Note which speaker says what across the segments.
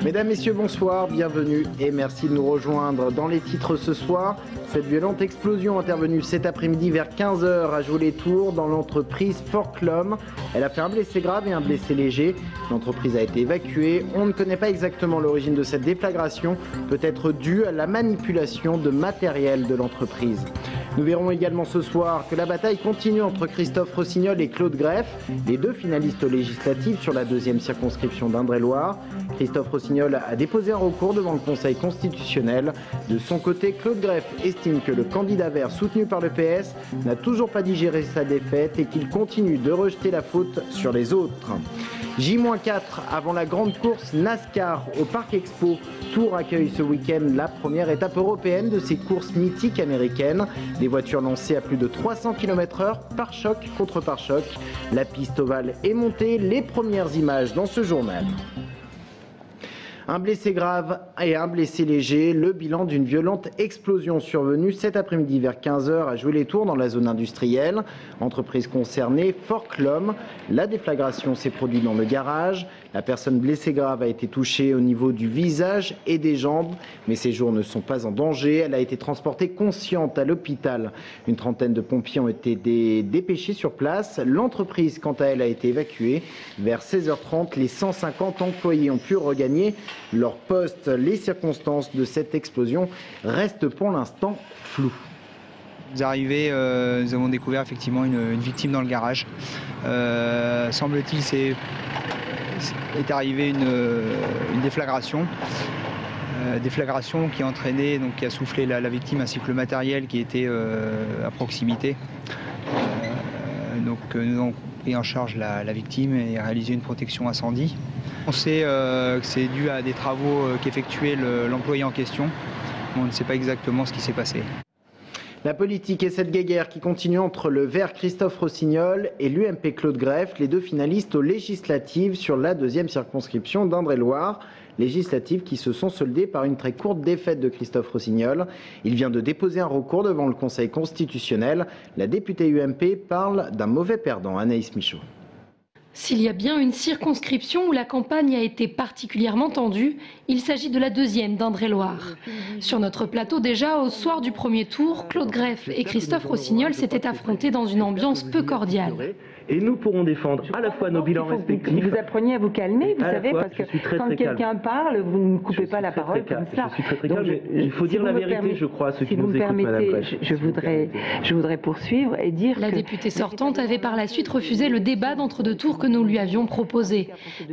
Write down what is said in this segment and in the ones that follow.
Speaker 1: Mesdames, Messieurs, bonsoir, bienvenue et merci de nous rejoindre. Dans les titres ce soir, cette violente explosion intervenue cet après-midi vers 15h à Joué-les-Tours dans l'entreprise Forclum. Elle a fait un blessé grave et un blessé léger. L'entreprise a été évacuée. On ne connaît pas exactement l'origine de cette déflagration, peut-être due à la manipulation de matériel de l'entreprise. Nous verrons également ce soir que la bataille continue entre Christophe Rossignol et Claude Greff, les deux finalistes aux législatives sur la deuxième circonscription d'Indre-et-Loire. Christophe Rossignol a déposé un recours devant le Conseil constitutionnel. De son côté, Claude Greff estime que le candidat vert soutenu par le PS n'a toujours pas digéré sa défaite et qu'il continue de rejeter la faute sur les autres. J-4 avant la grande course NASCAR au Parc Expo. Tours accueille ce week-end la première étape européenne de ces courses mythiques américaines. Des voitures lancées à plus de 300 km/h, pare-choc contre pare-choc. La piste ovale est montée, les premières images dans ce journal. Un blessé grave et un blessé léger, le bilan d'une violente explosion survenue cet après-midi vers 15h à Joué-les-Tours dans la zone industrielle. Entreprise concernée, Forclum. La déflagration s'est produite dans le garage. La personne blessée grave a été touchée au niveau du visage et des jambes, mais ses jours ne sont pas en danger. Elle a été transportée consciente à l'hôpital. Une trentaine de pompiers ont été dépêchés sur place. L'entreprise, quant à elle, a été évacuée. Vers 16h30, les 150 employés ont pu regagner leur poste. Les circonstances de cette explosion restent pour l'instant floues.
Speaker 2: Nous avons découvert effectivement une victime dans le garage. Semble-t-il, est arrivée une déflagration. Déflagration qui a entraîné, donc qui a soufflé la victime ainsi que le matériel qui était à proximité. Donc nous avons pris en charge la victime et réalisé une protection incendie. On sait que c'est dû à des travaux qu'effectuait l'employé en question. On ne sait pas exactement ce qui s'est passé.
Speaker 1: La politique et cette guéguerre qui continue entre le vert Christophe Rossignol et l'UMP Claude Greff, les deux finalistes aux législatives sur la deuxième circonscription d'Indre-et-Loire. Législatives qui se sont soldées par une très courte défaite de Christophe Rossignol. Il vient de déposer un recours devant le Conseil constitutionnel. La députée UMP parle d'un mauvais perdant. Anaïs Michaud.
Speaker 3: S'il y a bien une circonscription où la campagne a été particulièrement tendue, il s'agit de la deuxième d'Indre-et-Loire. Sur notre plateau déjà, au soir du premier tour, Claude Greff et Christophe Rossignol s'étaient affrontés dans une ambiance peu cordiale.
Speaker 4: Et nous pourrons défendre à la fois nos bilans respectifs.
Speaker 5: Vous appreniez à vous calmer, vous savez, parce que quand quelqu'un parle, vous ne coupez pas la parole comme ça.
Speaker 4: Je suis très calme, il faut dire la vérité, je crois, à ceux qui nous écoutent, Madame Greff.
Speaker 5: Je voudrais poursuivre et dire
Speaker 3: La députée sortante avait par la suite refusé le débat d'entre-deux tours que nous lui avions proposé.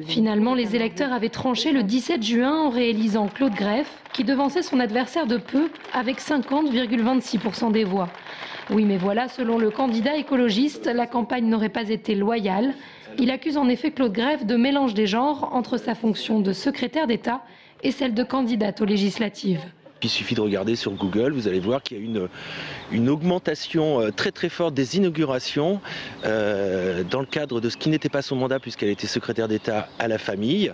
Speaker 3: Finalement, les électeurs avaient tranché le 17 juin en réélisant Claude Greff, qui devançait son adversaire de peu avec 50,26% des voix. Oui, mais voilà, selon le candidat écologiste, la campagne n'aurait pas été loyale. Il accuse en effet Claude Greff de mélange des genres entre sa fonction de secrétaire d'État et celle de candidate aux législatives.
Speaker 4: Il suffit de regarder sur Google, vous allez voir qu'il y a une augmentation très forte des inaugurations dans le cadre de ce qui n'était pas son mandat puisqu'elle était secrétaire d'État à la famille.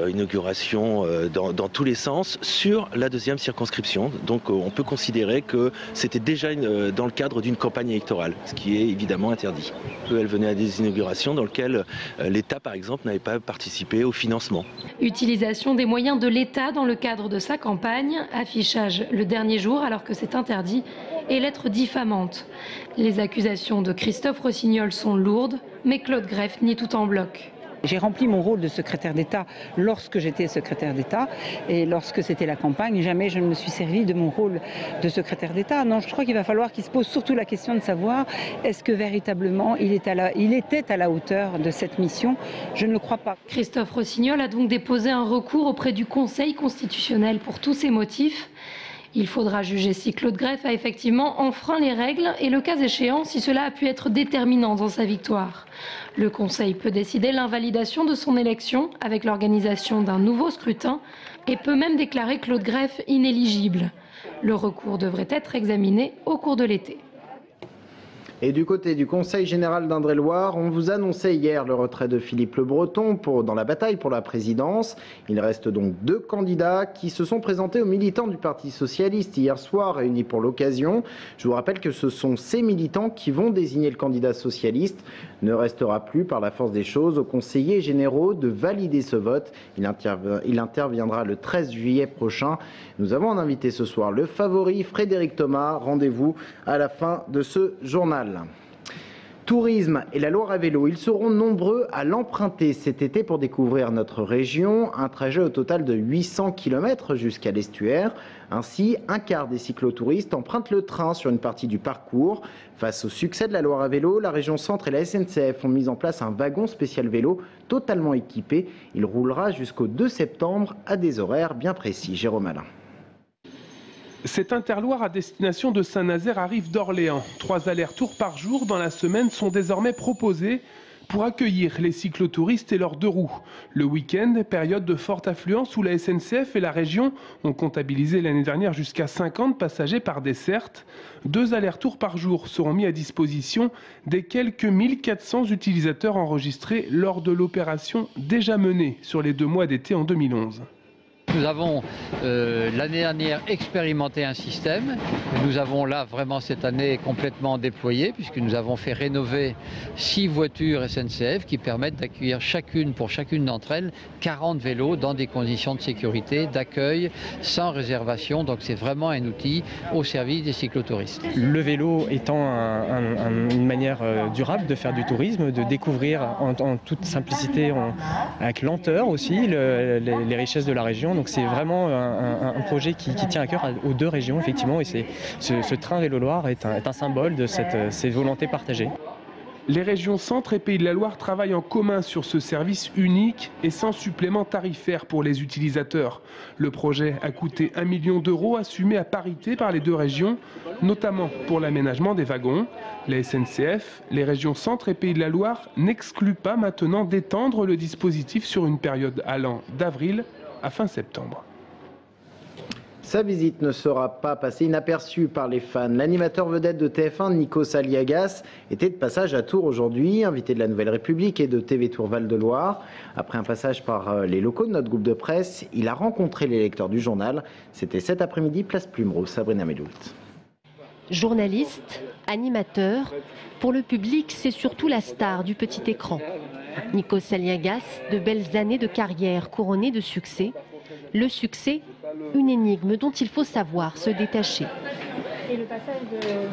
Speaker 4: Inauguration dans tous les sens sur la deuxième circonscription. Donc on peut considérer que c'était déjà dans le cadre d'une campagne électorale, ce qui est évidemment interdit. Elle venait à des inaugurations dans lesquelles l'État par exemple n'avait pas participé au financement.
Speaker 3: Utilisation des moyens de l'État dans le cadre de sa campagne, affichage le dernier jour alors que c'est interdit, et lettres diffamantes. Les accusations de Christophe Rossignol sont lourdes, mais Claude Greff nie tout en bloc.
Speaker 5: J'ai rempli mon rôle de secrétaire d'État lorsque j'étais secrétaire d'État et lorsque c'était la campagne, jamais je ne me suis servi de mon rôle de secrétaire d'État. Non, je crois qu'il va falloir qu'il se pose surtout la question de savoir est-ce que véritablement il était à la hauteur de cette mission. Je ne le crois pas.
Speaker 3: Christophe Rossignol a donc déposé un recours auprès du Conseil constitutionnel pour tous ces motifs. Il faudra juger si Claude Greff a effectivement enfreint les règles et le cas échéant si cela a pu être déterminant dans sa victoire. Le Conseil peut décider l'invalidation de son élection avec l'organisation d'un nouveau scrutin et peut même déclarer Claude Greff inéligible. Le recours devrait être examiné au cours de l'été.
Speaker 1: Et du côté du Conseil général d'Indre-et-Loire, on vous annonçait hier le retrait de Philippe Le Breton dans la bataille pour la présidence. Il reste donc 2 candidats qui se sont présentés aux militants du Parti socialiste hier soir, réunis pour l'occasion. Je vous rappelle que ce sont ces militants qui vont désigner le candidat socialiste. Ne restera plus, par la force des choses, aux conseillers généraux de valider ce vote. Il interviendra le 13 juillet prochain. Nous avons en invité ce soir le favori Frédéric Thomas. Rendez-vous à la fin de ce journal. Tourisme et la Loire à vélo, ils seront nombreux à l'emprunter cet été pour découvrir notre région. Un trajet au total de 800 km jusqu'à l'estuaire. Ainsi, un quart des cyclotouristes empruntent le train sur une partie du parcours. Face au succès de la Loire à vélo, la région Centre et la SNCF ont mis en place un wagon spécial vélo totalement équipé. Il roulera jusqu'au 2 septembre à des horaires bien précis. Jérôme Alain.
Speaker 6: Cet interloire à destination de Saint-Nazaire arrive d'Orléans. 3 allers-retours par jour dans la semaine sont désormais proposés pour accueillir les cyclotouristes et leurs 2 roues. Le week-end, période de forte affluence où la SNCF et la région ont comptabilisé l'année dernière jusqu'à 50 passagers par desserte. 2 allers-retours par jour seront mis à disposition des quelques 1400 utilisateurs enregistrés lors de l'opération déjà menée sur les 2 mois d'été en 2011.
Speaker 7: Nous avons l'année dernière expérimenté un système. Nous avons là vraiment cette année complètement déployé puisque nous avons fait rénover 6 voitures SNCF qui permettent d'accueillir pour chacune d'entre elles 40 vélos dans des conditions de sécurité, d'accueil, sans réservation. Donc c'est vraiment un outil au service des cyclotouristes.
Speaker 8: Le vélo étant une manière durable de faire du tourisme, de découvrir en toute simplicité, avec lenteur aussi, les richesses de la région. Donc c'est vraiment un projet qui tient à cœur aux 2 régions, effectivement, et ce train Vélo-Loire est un symbole de ces volontés partagées.
Speaker 6: Les régions Centre et Pays de la Loire travaillent en commun sur ce service unique et sans supplément tarifaire pour les utilisateurs. Le projet a coûté 1 million d'euros, assumé à parité par les 2 régions, notamment pour l'aménagement des wagons. La SNCF, les régions Centre et Pays de la Loire n'excluent pas maintenant d'étendre le dispositif sur une période allant d'avril à fin septembre.
Speaker 1: Sa visite ne sera pas passée inaperçue par les fans. L'animateur vedette de TF1, Nikos Aliagas, était de passage à Tours aujourd'hui, invité de la Nouvelle République et de TV Tours Val-de-Loire. Après un passage par les locaux de notre groupe de presse, il a rencontré les lecteurs du journal. C'était cet après-midi, place Plumereau, Sabrina Meloult.
Speaker 9: Journaliste, animateur, pour le public, c'est surtout la star du petit écran. Nikos Aliagas, de belles années de carrière couronnées de succès. Le succès, une énigme dont il faut savoir se détacher.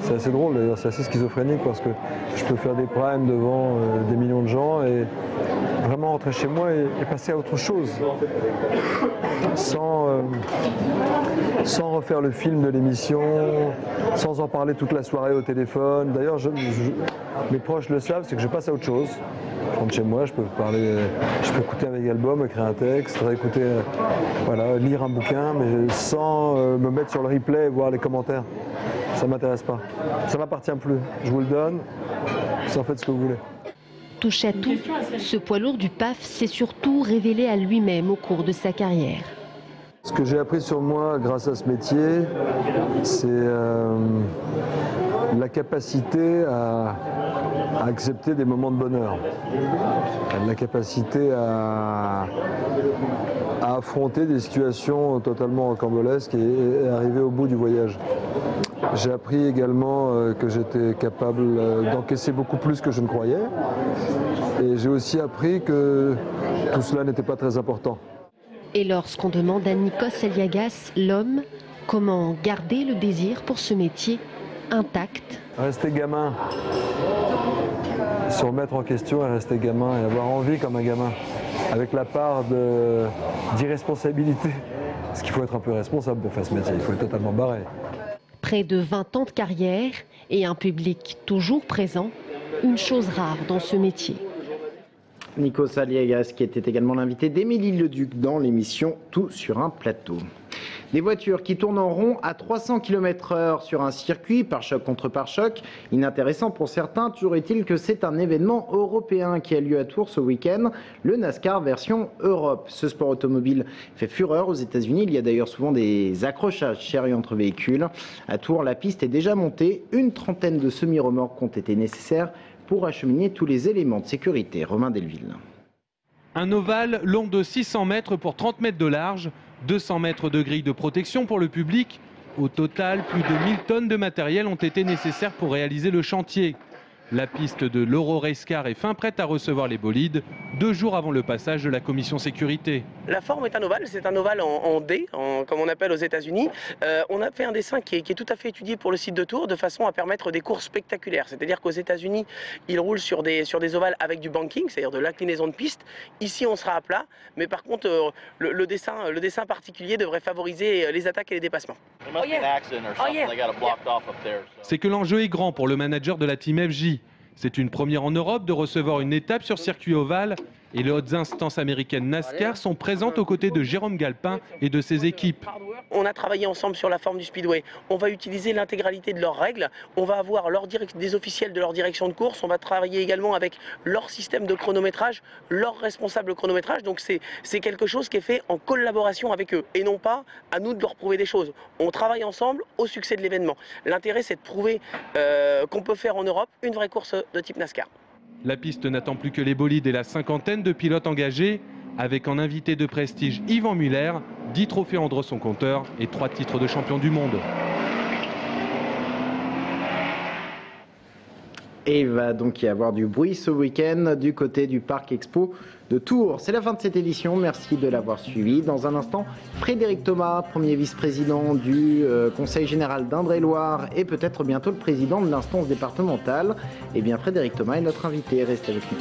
Speaker 10: C'est assez drôle d'ailleurs, c'est assez schizophrénique parce que je peux faire des primes devant des millions de gens et vraiment rentrer chez moi et passer à autre chose sans refaire le film de l'émission, sans en parler toute la soirée au téléphone. D'ailleurs, mes proches le savent, c'est que je passe à autre chose. Je rentre chez moi, je peux écouter un méga album, écrire un texte, réécouter, lire un bouquin, mais sans me mettre sur le replay et voir les commentaires. Ça ne m'intéresse pas. Ça ne m'appartient plus. Je vous le donne, vous en faites ce que vous voulez.
Speaker 9: Touche à tout, ce poids lourd du PAF s'est surtout révélé à lui-même au cours de sa carrière.
Speaker 10: Ce que j'ai appris sur moi grâce à ce métier, c'est la capacité à accepter des moments de bonheur, la capacité à affronter des situations totalement rocambolesques et arriver au bout du voyage. J'ai appris également que j'étais capable d'encaisser beaucoup plus que je ne croyais, et j'ai aussi appris que tout cela n'était pas très important.
Speaker 9: Et lorsqu'on demande à Nikos Aliagas, l'homme, comment garder le désir pour ce métier intact?
Speaker 10: Rester gamin, se remettre en question et rester gamin et avoir envie comme un gamin, avec la part d'irresponsabilité. Parce qu'il faut être un peu responsable pour faire ce métier, il faut être totalement barré.
Speaker 9: Près de 20 ans de carrière et un public toujours présent, une chose rare dans ce métier.
Speaker 1: Nikos Aliagas qui était également l'invité d'Émilie Leduc dans l'émission Tout sur un plateau. Des voitures qui tournent en rond à 300 km/h sur un circuit, pare-choc contre pare-choc. Inintéressant pour certains, toujours est-il que c'est un événement européen qui a lieu à Tours ce week-end, le NASCAR version Europe. Ce sport automobile fait fureur aux États-Unis. Il y a d'ailleurs souvent des accrochages chariots entre véhicules. À Tours, la piste est déjà montée. Une trentaine de semi-remorques ont été nécessaires pour acheminer tous les éléments de sécurité. Romain Delville.
Speaker 6: Un ovale long de 600 mètres pour 30 mètres de large, 200 mètres de grille de protection pour le public. Au total, plus de 1000 tonnes de matériel ont été nécessaires pour réaliser le chantier. La piste de l'Euro Race Car est fin prête à recevoir les bolides, 2 jours avant le passage de la commission sécurité.
Speaker 11: La forme est un ovale, c'est un ovale en D, comme on appelle aux États-Unis. On a fait un dessin qui est tout à fait étudié pour le site de Tours, de façon à permettre des courses spectaculaires. C'est-à-dire qu'aux États-Unis, ils roulent sur des ovales avec du banking, c'est-à-dire de l'inclinaison de piste. Ici, on sera à plat, mais par contre, le dessin particulier devrait favoriser les attaques et les dépassements.
Speaker 6: C'est que l'enjeu est grand pour le manager de la team FJ. C'est une première en Europe de recevoir une étape sur circuit ovale et les hautes instances américaines NASCAR sont présentes aux côtés de Jérôme Galpin et de ses équipes.
Speaker 11: On a travaillé ensemble sur la forme du speedway. On va utiliser l'intégralité de leurs règles. On va avoir des officiels de leur direction de course. On va travailler également avec leur système de chronométrage, leur responsable chronométrage. Donc c'est quelque chose qui est fait en collaboration avec eux et non pas à nous de leur prouver des choses. On travaille ensemble au succès de l'événement. L'intérêt, c'est de prouver qu'on peut faire en Europe une vraie course de type NASCAR.
Speaker 6: La piste n'attend plus que les bolides et la cinquantaine de pilotes engagés, avec en invité de prestige Yvan Muller, 10 trophées entre son compteur et 3 titres de champion du monde.
Speaker 1: Et il va donc y avoir du bruit ce week-end du côté du Parc Expo de Tours. C'est la fin de cette édition, merci de l'avoir suivi. Dans un instant, Frédéric Thomas, premier vice-président du Conseil général d'Indre-et-Loire et peut-être bientôt le président de l'instance départementale. Eh bien, Frédéric Thomas est notre invité, restez avec nous.